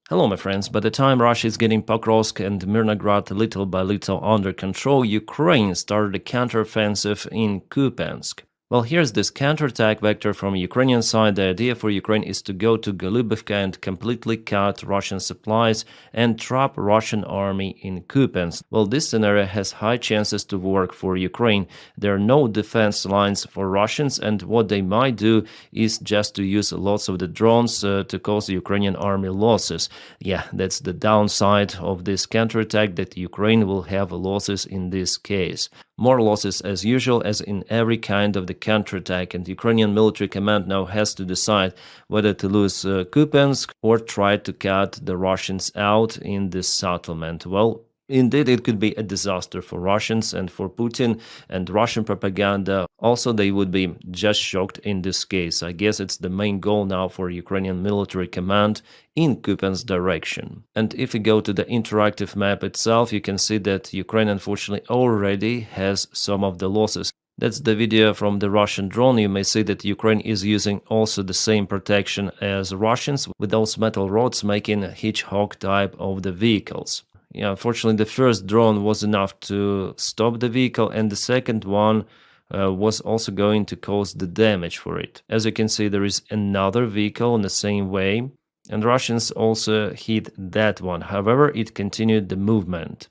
Hello, my friends. By the time Russia is getting Pokrovsk and Mirnograd little by little under control, Ukraine started a counteroffensive in Kupiansk. Well, here's this counterattack vector from Ukrainian side. The idea for Ukraine is to go to Golubivka and completely cut Russian supplies and trap Russian army in Kupiansk. Well, this scenario has high chances to work for Ukraine. There are no defense lines for Russians, and what they might do is just to use lots of the drones to cause Ukrainian army losses. Yeah, that's the downside of this counterattack, that Ukraine will have losses in this case. More losses as usual, as in every kind of the counterattack, and Ukrainian military command now has to decide whether to lose Kupiansk or try to cut the Russians out in this settlement. Well, indeed, it could be a disaster for Russians and for Putin and Russian propaganda. Also, they would be just shocked in this case. I guess it's the main goal now for Ukrainian military command in Kupiansk direction. And if you go to the interactive map itself, you can see that Ukraine unfortunately already has some of the losses. That's the video from the Russian drone. You may see that Ukraine is using also the same protection as Russians, with those metal rods making a hedgehog type of the vehicles. Yeah, unfortunately, the first drone was enough to stop the vehicle, and the second one was also going to cause the damage for it. As you can see, there is another vehicle in the same way, and Russians also hit that one. However, it continued the movement.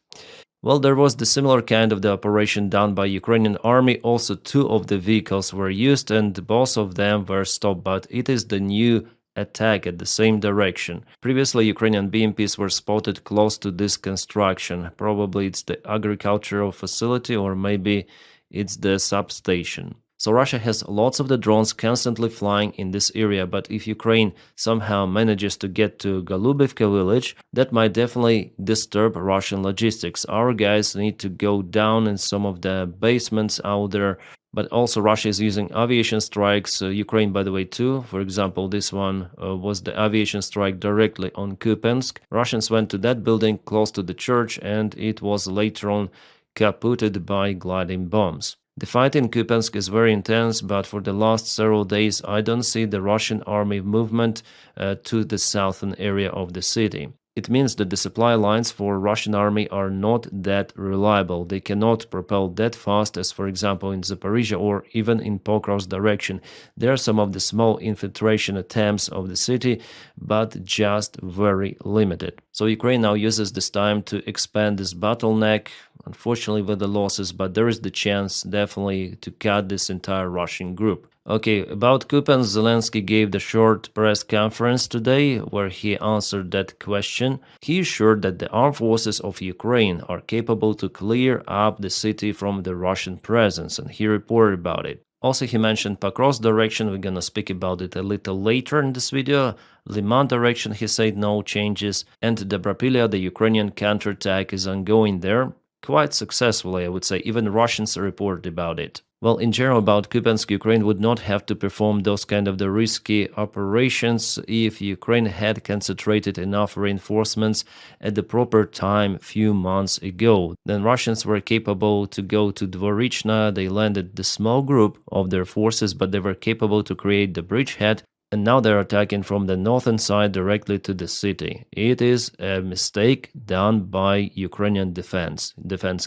Well, there was the similar kind of the operation done by Ukrainian army. Also, two of the vehicles were used, and both of them were stopped, but it is the new attack at the same direction. Previously, Ukrainian BMPs were spotted close to this construction. Probably it's the agricultural facility, or maybe it's the substation. So Russia has lots of the drones constantly flying in this area, but if Ukraine somehow manages to get to Golubivka village, that might definitely disturb Russian logistics. Our guys need to go down in some of the basements out there. But also Russia is using aviation strikes, Ukraine by the way too. For example, this one was the aviation strike directly on Kupiansk. Russians went to that building close to the church, and it was later on kaputted by gliding bombs. The fight in Kupiansk is very intense, but for the last several days I don't see the Russian army movement to the southern area of the city. It means that the supply lines for Russian army are not that reliable. They cannot propel that fast as, for example, in Zaporizhia or even in Pokrovsk direction. There are some of the small infiltration attempts of the city, but just very limited. So Ukraine now uses this time to expand this bottleneck, unfortunately with the losses, but there is the chance definitely to cut this entire Russian group. Okay, about Kupiansk, Zelensky gave the short press conference today where he answered that question. He assured that the armed forces of Ukraine are capable to clear up the city from the Russian presence, and he reported about it. Also, he mentioned Pokrovsk direction. We're gonna speak about it a little later in this video. Liman direction, he said no changes, and Dobropilya, the Ukrainian counterattack, is ongoing there. Quite successfully, I would say. Even Russians reported about it. Well, in general, about Kupiansk, Ukraine would not have to perform those kind of the risky operations if Ukraine had concentrated enough reinforcements at the proper time few months ago. Then Russians were capable to go to Dvorichna. They landed the small group of their forces, but they were capable to create the bridgehead. And now they're attacking from the northern side directly to the city. It is a mistake done by Ukrainian defense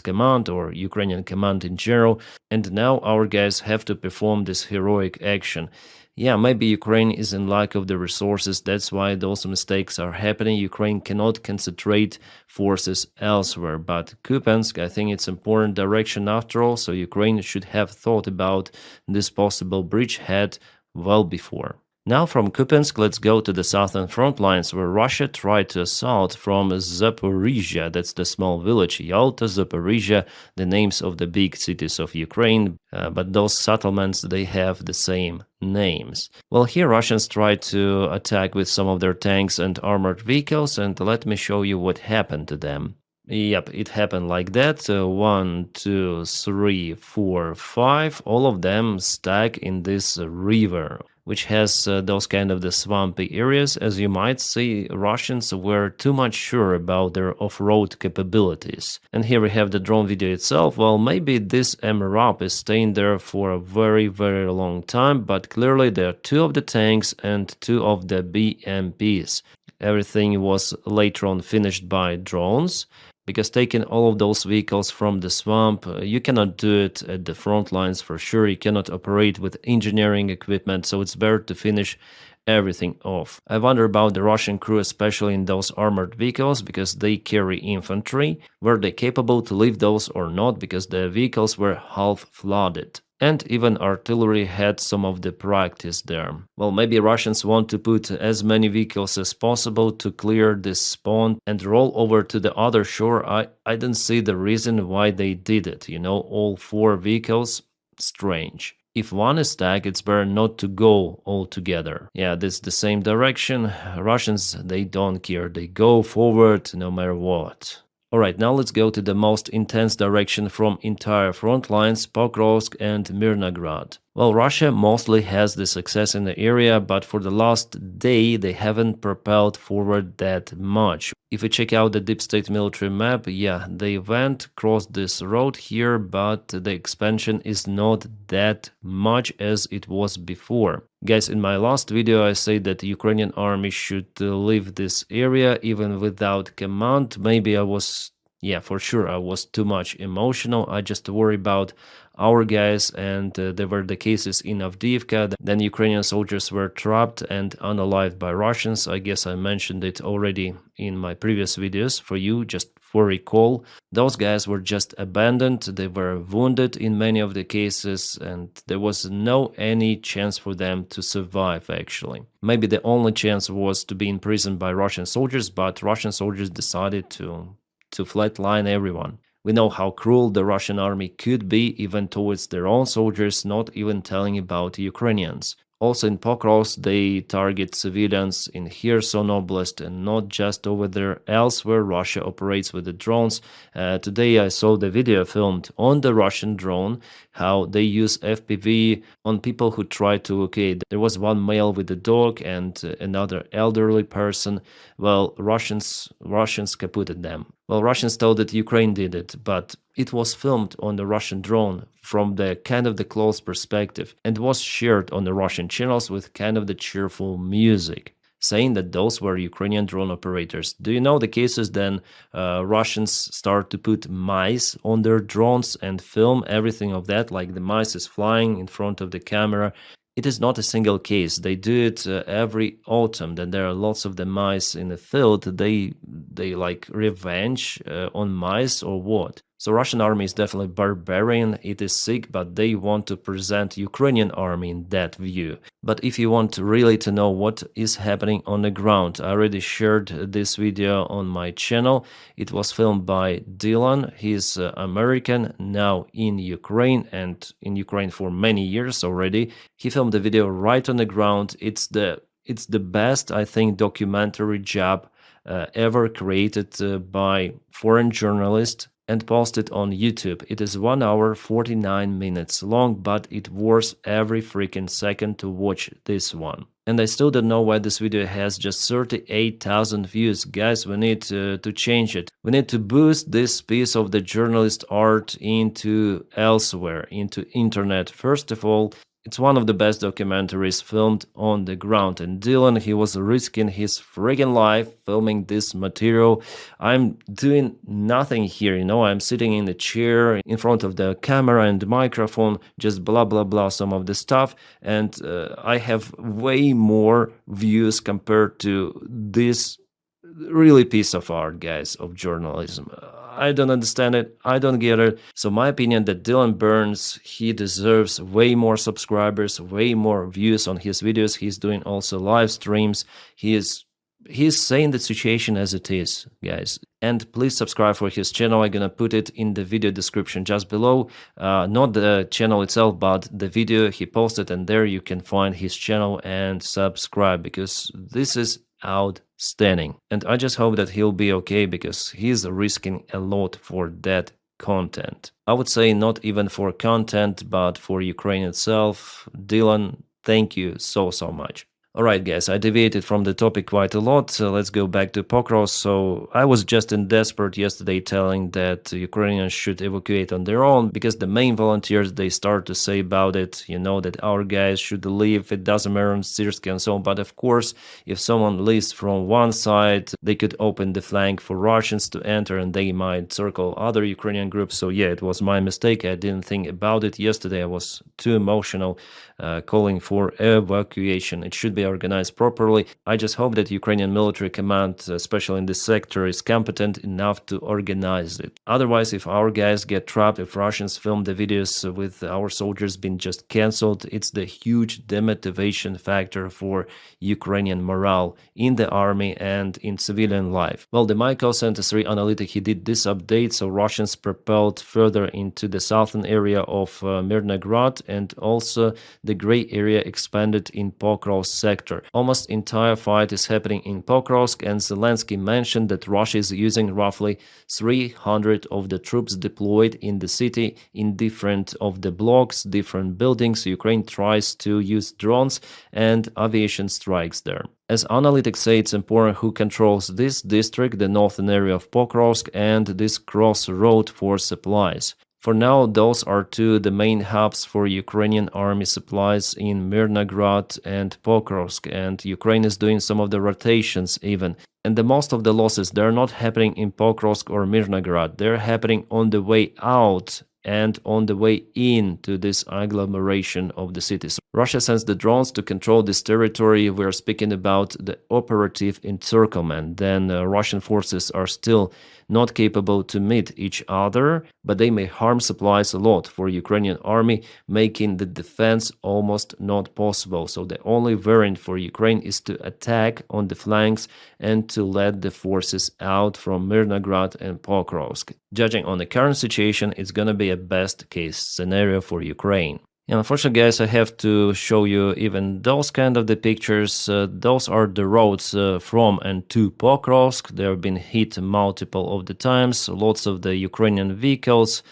command or Ukrainian command in general. And now our guys have to perform this heroic action. Yeah, maybe Ukraine is in lack of the resources. That's why those mistakes are happening. Ukraine cannot concentrate forces elsewhere. But Kupiansk, I think it's important direction after all. So Ukraine should have thought about this possible bridgehead well before. Now from Kupiansk, let's go to the southern front lines where Russia tried to assault from Zaporizhia, that's the small village, Yalta, Zaporizhia, the names of the big cities of Ukraine, but those settlements, they have the same names. Well, here Russians tried to attack with some of their tanks and armored vehicles, and let me show you what happened to them. Yep, it happened like that. 1, 2, 3, 4, 5, all of them stuck in this river, which has those kind of the swampy areas. As you might see, Russians were too much sure about their off-road capabilities. And here we have the drone video itself. Well, maybe this MRAP is staying there for a very, very long time, but clearly there are 2 of the tanks and 2 of the BMPs. everything was later on finished by drones. Because taking all of those vehicles from the swamp, you cannot do it at the front lines for sure. You cannot operate with engineering equipment, so it's better to finish everything off. I wonder about the Russian crew, especially in those armored vehicles, because they carry infantry. Were they capable to lift those or not, because the vehicles were half flooded? And even artillery had some of the practice there. Well, maybe Russians want to put as many vehicles as possible to clear this pond and roll over to the other shore. I don't see the reason why they did it. All 4 vehicles, strange. If one is tagged, it's better not to go all together. Yeah, this is the same direction. Russians, they don't care. They go forward no matter what. Alright, now let's go to the most intense direction from entire front lines, Pokrovsk and Mirnograd. Well, Russia mostly has the success in the area, but for the last day they haven't propelled forward that much. If we check out the deep state military map, yeah, they went across this road here, but the expansion is not that much as it was before. Guys, in my last video I said that the Ukrainian army should leave this area even without command. Maybe I was, yeah, for sure I was too much emotional. I just worry about our guys, and there were the cases in Avdiivka. Then Ukrainian soldiers were trapped and unalived by Russians. I guess I mentioned it already in my previous videos for you, just for recall. Those guys were just abandoned, they were wounded in many of the cases, and there was no any chance for them to survive actually. Maybe the only chance was to be imprisoned by Russian soldiers, but Russian soldiers decided to flatline everyone. We know how cruel the Russian army could be even towards their own soldiers, not even telling about Ukrainians. Also in Pokrovsk, they target civilians in Kherson Oblast and not just over there. Elsewhere, Russia operates with the drones. Today I saw the video filmed on the Russian drone, how they use FPV on people who try to, okay, there was one male with a dog and another elderly person. Well, Russians kaputted them. Well, Russians told that Ukraine did it, but it was filmed on the Russian drone from the kind of the close perspective and was shared on the Russian channels with kind of the cheerful music, saying that those were Ukrainian drone operators. Do you know the cases then Russians start to put mice on their drones and film everything of that, like the mice is flying in front of the camera. It is not a single case. They do it every autumn. Then there are lots of the mice in the field. They like revenge on mice or what? So Russian army is definitely barbarian. It is sick, but they want to present Ukrainian army in that view. But if you want really to know what is happening on the ground, I already shared this video on my channel. It was filmed by Dylan. He's American, now in Ukraine, and in Ukraine for many years already. He filmed the video right on the ground. It's the best, I think, documentary job ever created by foreign journalists and posted on YouTube. It is 1 hour 49 minutes long, but it worth every freaking second to watch this one. And I still don't know why this video has just 38,000 views. Guys, we need to change it. We need to boost this piece of the journalist art into elsewhere, into internet. First of all, it's one of the best documentaries filmed on the ground, and Dylan, he was risking his freaking life filming this material. I'm doing nothing here, I'm sitting in the chair in front of the camera and the microphone, just blah blah blah some of the stuff, and I have way more views compared to this really piece of art, guys, of journalism. I don't understand it. I don't get it. So my opinion that Dylan Burns, he deserves way more subscribers, way more views on his videos. He's doing also live streams. He's saying the situation as it is, guys. And please subscribe for his channel. I'm gonna put it in the video description just below. Not the channel itself, but the video he posted, and there you can find his channel and subscribe, because this is outstanding. And I just hope that he'll be okay, because he's risking a lot for that content. I would say not even for content, but for Ukraine itself. Dylan, thank you so much. Alright guys, I deviated from the topic quite a lot, so let's go back to Pokros. So I was just in desperate yesterday telling that Ukrainians should evacuate on their own because the main volunteers, they start to say about it, that our guys should leave, it doesn't matter on Syrsky and so on. But of course, if someone leaves from one side, they could open the flank for Russians to enter and they might circle other Ukrainian groups. So yeah, it was my mistake. I didn't think about it yesterday. I was too emotional calling for evacuation. It should be organized properly. I just hope that Ukrainian military command, especially in this sector, is competent enough to organize it. Otherwise, if our guys get trapped, if Russians film the videos with our soldiers being just cancelled, it's the huge demotivation factor for Ukrainian morale in the army and in civilian life. Well, the Michael 73 analytic, he did this update, so Russians propelled further into the southern area of Mirnograd, and also the gray area expanded in Pokrovsk sector. Almost entire fight is happening in Pokrovsk, and Zelensky mentioned that Russia is using roughly 300 of the troops deployed in the city in different of the blocks, different buildings. Ukraine tries to use drones and aviation strikes there. As analytics say, it's important who controls this district, the northern area of Pokrovsk, and this crossroad for supplies. For now, those are two the main hubs for Ukrainian army supplies in Mirnograd and Pokrovsk, and Ukraine is doing some of the rotations even. And the most of the losses, they're not happening in Pokrovsk or Mirnograd, they're happening on the way out and on the way in to this agglomeration of the cities. Russia sends the drones to control this territory. We're speaking about the operative encirclement. Then Russian forces are still not capable to meet each other, but they may harm supplies a lot for Ukrainian army, making the defense almost not possible. So the only variant for Ukraine is to attack on the flanks and to let the forces out from Mirnograd and Pokrovsk. Judging on the current situation, it's gonna be a best case scenario for Ukraine. And unfortunately, guys, I have to show you even those kind of the pictures. Those are the roads from and to Pokrovsk. They have been hit multiple of the times. Lots of the Ukrainian vehicles.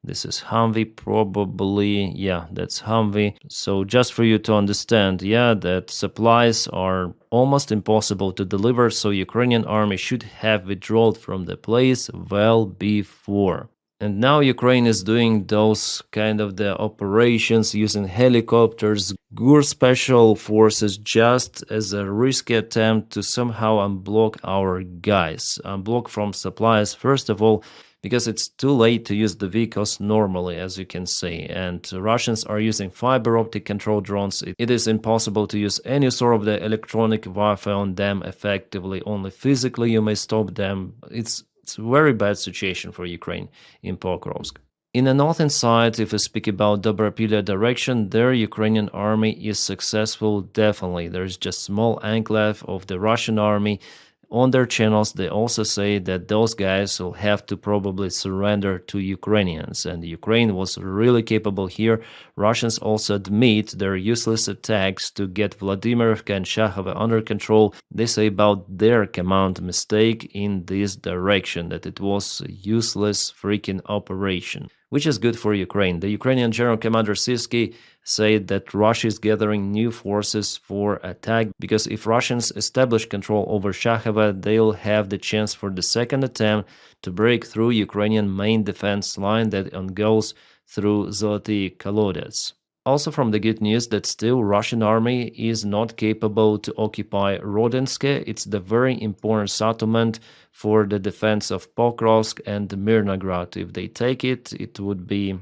This is Humvee probably. Yeah, that's Humvee. So just for you to understand, yeah, that supplies are almost impossible to deliver. So Ukrainian army should have withdrawn from the place well before. And now Ukraine is doing those kind of the operations using helicopters, GUR special forces, just as a risky attempt to somehow unblock our guys. Unblock from supplies, first of all, because it's too late to use the vehicles normally, as you can see. And Russians are using fiber optic control drones. It is impossible to use any sort of the electronic warfare on them effectively. Only physically you may stop them. It's a very bad situation for Ukraine in Pokrovsk. In the northern side, if we speak about Dobropilya direction, there Ukrainian army is successful, definitely. There's just small enclave of the Russian army. On their channels, they also say that those guys will have to probably surrender to Ukrainians, and Ukraine was really capable here. Russians also admit their useless attacks to get Vladimirivka and Shakhova under control. They say about their command mistake in this direction, that it was a useless freaking operation, which is good for Ukraine. The Ukrainian General Commander Syrsky said that Russia is gathering new forces for attack, because if Russians establish control over Shakhova, they'll have the chance for the second attempt to break through Ukrainian main defense line that goes through Zoloty Kolodets. Also from the good news that still Russian army is not capable to occupy Rodenske. It's the very important settlement for the defense of Pokrovsk and Mirnograd. If they take it, it would be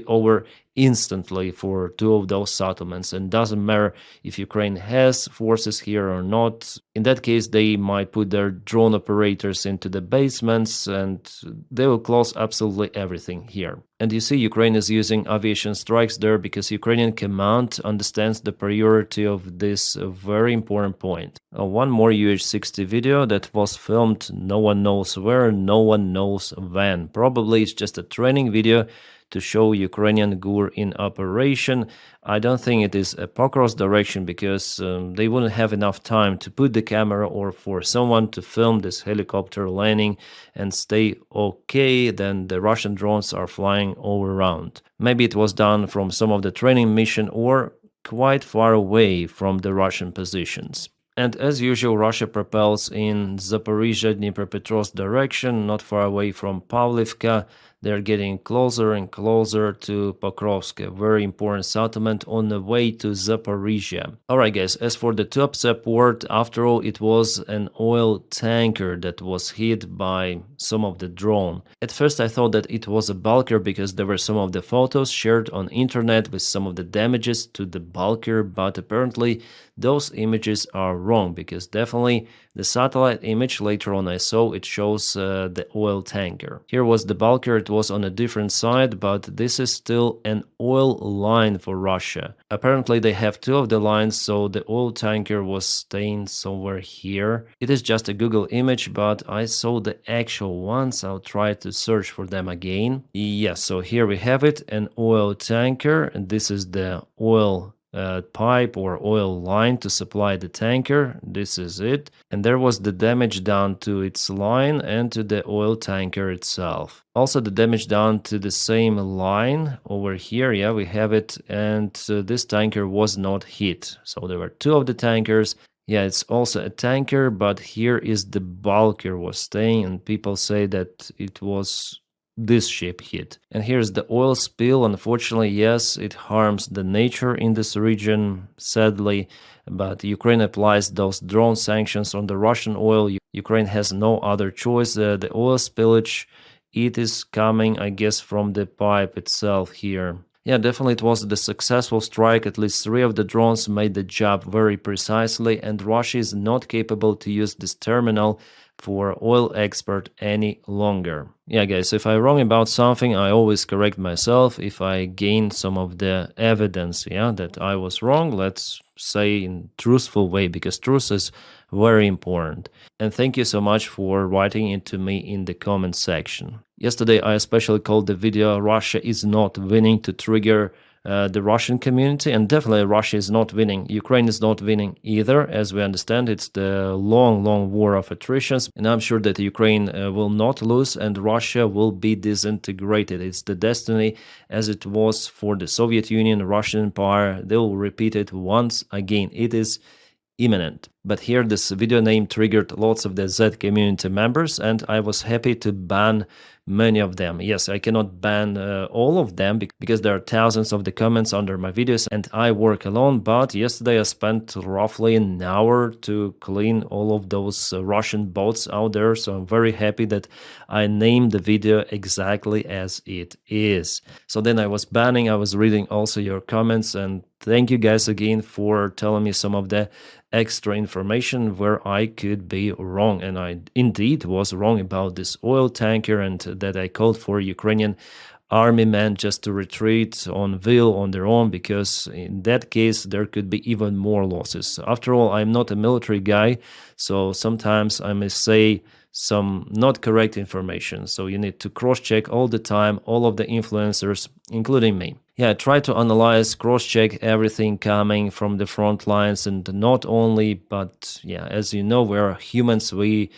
over instantly for two of those settlements, and doesn't matter if Ukraine has forces here or not. In that case, they might put their drone operators into the basements and they will close absolutely everything here. And you see, Ukraine is using aviation strikes there because Ukrainian command understands the priority of this very important point. One more UH-60 video that was filmed no one knows where, no one knows when. Probably it's just a training video to show Ukrainian GUR in operation. I don't think it is a Pokrovsk direction, because they wouldn't have enough time to put the camera or for someone to film this helicopter landing and stay okay. Then the Russian drones are flying all around. Maybe it was done from some of the training mission, or quite far away from the Russian positions. And as usual, Russia propels in Zaporizhia, Dnipropetrovsk direction, not far away from Pavlivka. They're getting closer and closer to Pokrovsk, a very important settlement on the way to Zaporizhia. Alright guys, as for the Tuapse port, after all, it was an oil tanker that was hit by some of the drone. At first I thought that it was a bulker because there were some of the photos shared on internet with some of the damages to the bulker, but apparently those images are wrong, because definitely the satellite image later on I saw, it shows the oil tanker. Here was the bulker, it was on a different side, but this is still an oil line for Russia. Apparently they have two of the lines, so the oil tanker was staying somewhere here. It is just a Google image, but I saw the actual ones. I'll try to search for them again. Yes, so here we have it, an oil tanker, and this is the oil pipe or oil line to supply the tanker. This is it, and there was the damage done to its line and to the oil tanker itself. Also the damage done to the same line over here, yeah, we have it, and this tanker was not hit. So there were two of the tankers. Yeah, it's also a tanker, but here is the bulker was staying, and people say that it was this ship hit. And here's the oil spill. Unfortunately, yes, it harms the nature in this region, sadly, but Ukraine applies those drone sanctions on the Russian oil. Ukraine has no other choice. The oil spillage, it is coming, I guess, from the pipe itself here. Yeah, definitely it was the successful strike. At least 3 of the drones made the job very precisely, and Russia is not capable to use this terminal for oil export any longer. Yeah guys, if I'm wrong about something, I always correct myself if I gain some of the evidence, yeah, that I was wrong, let's say in truthful way, because truth is very important. And thank you so much for writing it to me in the comment section. Yesterday I especially called the video "Russia is not winning" to trigger the Russian community, and definitely Russia is not winning. Ukraine is not winning either. As we understand, it's the long war of attritions, and I'm sure that Ukraine will not lose and Russia will be disintegrated. It's the destiny as it was for the Soviet Union, Russian Empire. They will repeat it once again. It is imminent. But here this video name triggered lots of the Z community members, and I was happy to ban many of them. Yes, I cannot ban all of them because there are thousands of the comments under my videos and I work alone, but yesterday I spent roughly an hour to clean all of those Russian bots out there, so I'm very happy that I named the video exactly as it is. So then I was reading also your comments, and thank you guys again for telling me some of the extra information where I could be wrong, and I indeed was wrong about this oil tanker, and that I called for Ukrainian army men just to retreat on will on their own, because in that case there could be even more losses. After all, I'm not a military guy, so sometimes I may say some not correct information, so you need to cross-check all the time all of the influencers, including me. Yeah, try to analyze, cross-check everything coming from the front lines, and not only, but yeah, as you know, we're humans, we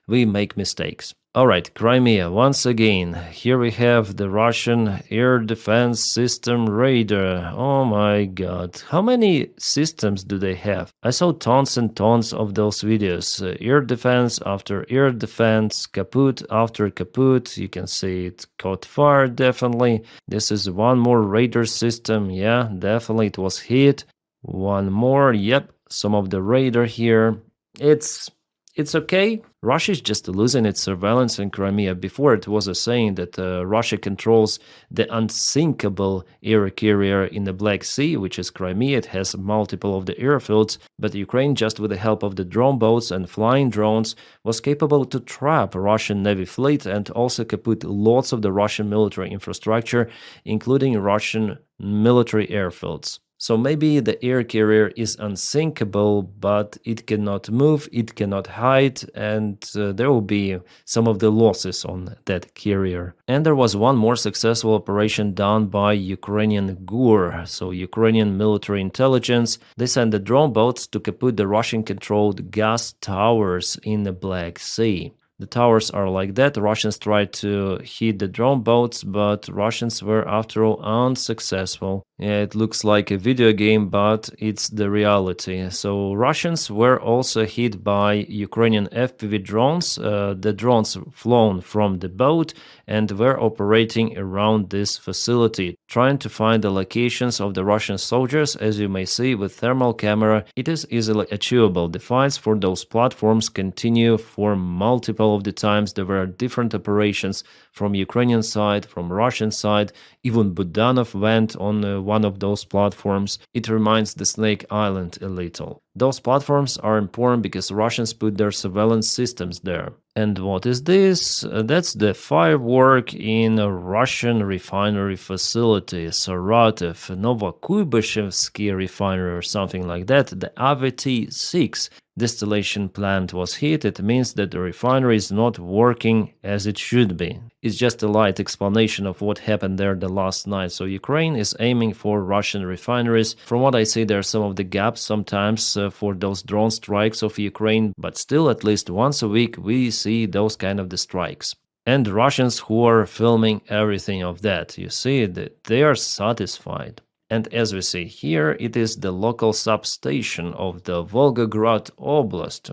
make mistakes. Alright, Crimea, once again, here we have the Russian air defense system radar. Oh my god, how many systems do they have? I saw tons and tons of those videos. Air defense after air defense, kaput after kaput. You can see it caught fire, definitely. This is one more radar system, yeah, definitely it was hit. One more, yep, some of the radar here. It's okay. Russia is just losing its surveillance in Crimea. Before it was a saying that Russia controls the unsinkable air carrier in the Black Sea, which is Crimea. It has multiple of the airfields, but Ukraine, just with the help of the drone boats and flying drones, was capable to trap Russian Navy fleet and also kaput lots of the Russian military infrastructure, including Russian military airfields. So maybe the air carrier is unsinkable, but it cannot move, it cannot hide, and there will be some of the losses on that carrier. And there was one more successful operation done by Ukrainian GUR, so Ukrainian military intelligence. They sent the drone boats to kaput the Russian-controlled gas towers in the Black Sea. The towers are like that. The Russians tried to hit the drone boats, but Russians were after all unsuccessful. Yeah, it looks like a video game, but it's the reality. So Russians were also hit by Ukrainian FPV drones. The drones flown from the boat and were operating around this facility, trying to find the locations of the Russian soldiers. As you may see with thermal camera, it is easily achievable. The fights for those platforms continue for multiple of the times. There were different operations from Ukrainian side, from Russian side. Even Budanov went on one of those platforms. It reminds the Snake Island a little. Those platforms are important because Russians put their surveillance systems there. And what is this? That's the firework in a Russian refinery facility, Saratov, Novokuybashevsky refinery or something like that. The AVT-6 distillation plant was hit. It means that the refinery is not working as it should be. It's just a light explanation of what happened there the last night. So Ukraine is aiming for Russian refineries. From what I see, there are some of the gaps sometimes for those drone strikes of Ukraine, but still at least once a week we see those kind of the strikes. And Russians who are filming everything of that, you see that they are satisfied. And as we see here, it is the local substation of the Volgograd Oblast.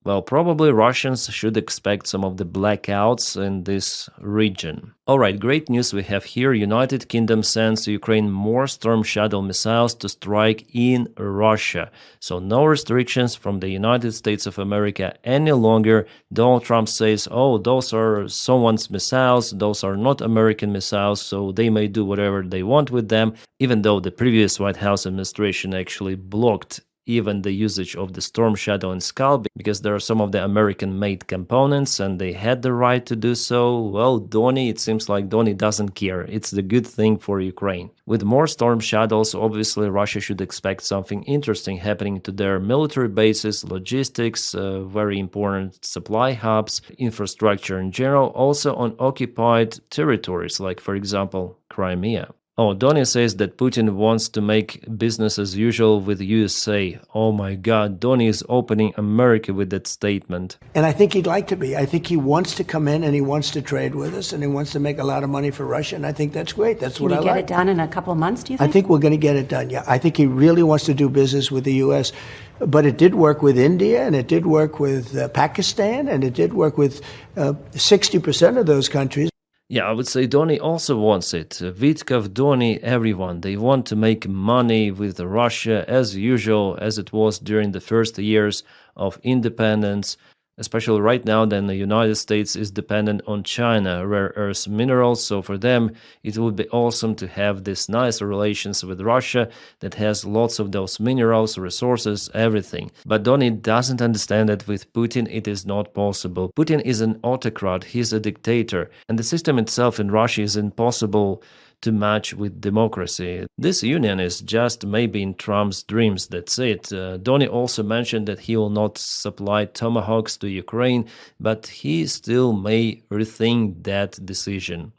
Well, probably Russians should expect some of the blackouts in this region. Alright, great news we have here. United Kingdom sends Ukraine more Storm Shadow missiles to strike in Russia. So no restrictions from the United States of America any longer. Donald Trump says, oh, those are someone's missiles, those are not American missiles, so they may do whatever they want with them, even though the previous White House administration actually blocked even the usage of the Storm Shadow and Skull, because there are some of the American-made components and they had the right to do so. Well, Donny, it seems like Donny doesn't care. It's the good thing for Ukraine. With more Storm Shadows, obviously Russia should expect something interesting happening to their military bases, logistics, very important supply hubs, infrastructure in general, also on occupied territories, like for example, Crimea. Oh, Donny says that Putin wants to make business as usual with USA. Oh my God, Donny is opening America with that statement. And I think he'd like to be. I think he wants to come in and he wants to trade with us and he wants to make a lot of money for Russia. And I think that's great. That's what I like. Can you get it done in a couple of months, do you think? I think we're going to get it done, yeah. I think he really wants to do business with the U.S. But it did work with India and it did work with Pakistan and it did work with 60% of those countries. Yeah, I would say Donny also wants it. Vitkov, Donny, everyone. They want to make money with Russia as usual, as it was during the first years of independence. Especially right now, then the United States is dependent on China, rare earth minerals. So for them, it would be awesome to have this nice relations with Russia that has lots of those minerals, resources, everything. But Donny doesn't understand that with Putin it is not possible. Putin is an autocrat, he's a dictator, and the system itself in Russia is impossible to match with democracy. This union is just maybe in Trump's dreams, that's it. Donny also mentioned that he will not supply Tomahawks to Ukraine, but he still may rethink that decision.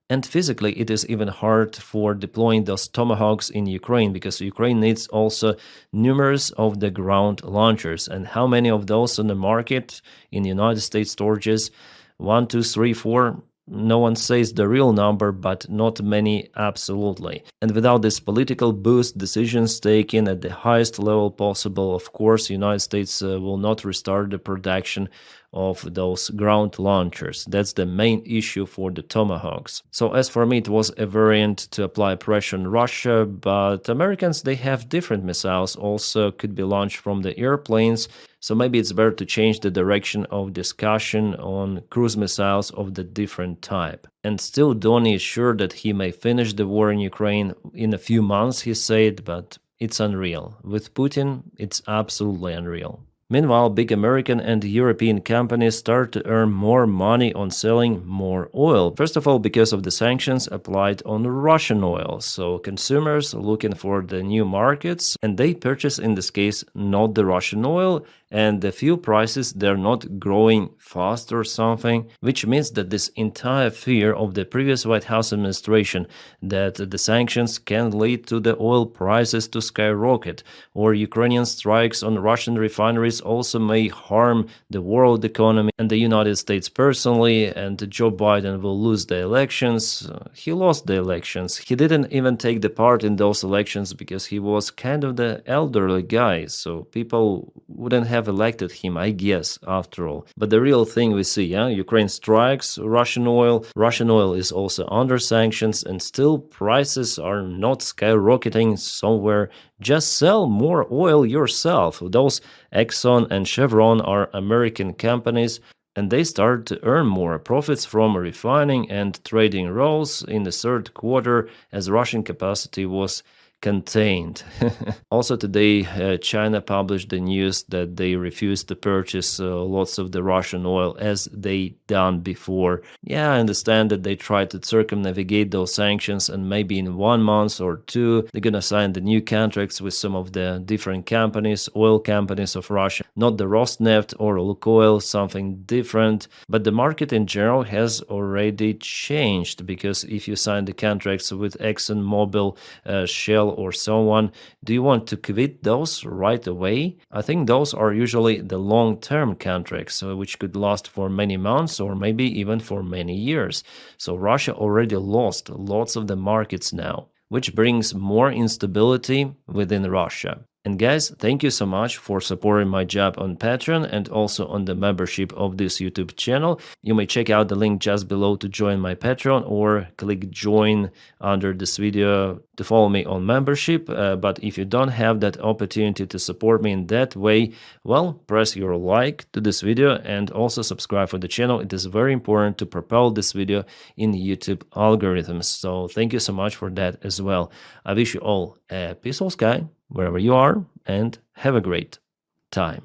And physically, it is even hard for deploying those Tomahawks in Ukraine, because Ukraine needs also numerous of the ground launchers. And how many of those on the market in United States storages? 1, 2, 3, 4? No one says the real number, but not many absolutely. And without this political boost, decisions taken at the highest level possible, of course, the United States will not restart the production of those ground launchers. That's the main issue for the Tomahawks. So as for me, it was a variant to apply pressure on Russia, but Americans, they have different missiles, also could be launched from the airplanes. So maybe it's better to change the direction of discussion on cruise missiles of the different type. And still, Donny is sure that he may finish the war in Ukraine in a few months, he said, but it's unreal. With Putin, it's absolutely unreal. Meanwhile, big American and European companies start to earn more money on selling more oil. First of all, because of the sanctions applied on Russian oil. So consumers looking for the new markets, and they purchase, in this case, not the Russian oil, and the fuel prices, they're not growing fast or something, which means that this entire fear of the previous White House administration that the sanctions can lead to the oil prices to skyrocket, or Ukrainian strikes on Russian refineries also may harm the world economy and the United States personally, and Joe Biden will lose the elections. He lost the elections. He didn't even take the part in those elections because he was kind of the elderly guy, so people wouldn't have elected him, I guess, after all. But the real thing we see, Ukraine strikes Russian oil. Russian oil is also under sanctions, and still prices are not skyrocketing somewhere. Just sell more oil yourself. Those Exxon and Chevron are American companies, and they started to earn more profits from refining and trading roles in the third quarter as Russian capacity was contained. Also today, China published the news that they refused to purchase lots of the Russian oil as they done before. Yeah, I understand that they tried to circumnavigate those sanctions, and maybe in 1 month or two, they're gonna sign the new contracts with some of the different companies, oil companies of Russia, not the Rosneft or Lukoil, something different. But the market in general has already changed, because if you sign the contracts with ExxonMobil, Shell, or so on, do you want to quit those right away? I think those are usually the long-term contracts, which could last for many months or maybe even for many years. So Russia already lost lots of the markets now, which brings more instability within Russia. And guys, thank you so much for supporting my job on Patreon and also on the membership of this YouTube channel. You may check out the link just below to join my Patreon, or click join under this video to follow me on membership. But if you don't have that opportunity to support me in that way, well, press your like to this video and also subscribe for the channel. It is very important to propel this video in YouTube algorithms. So thank you so much for that as well. I wish you all a peaceful sky wherever you are, and have a great time.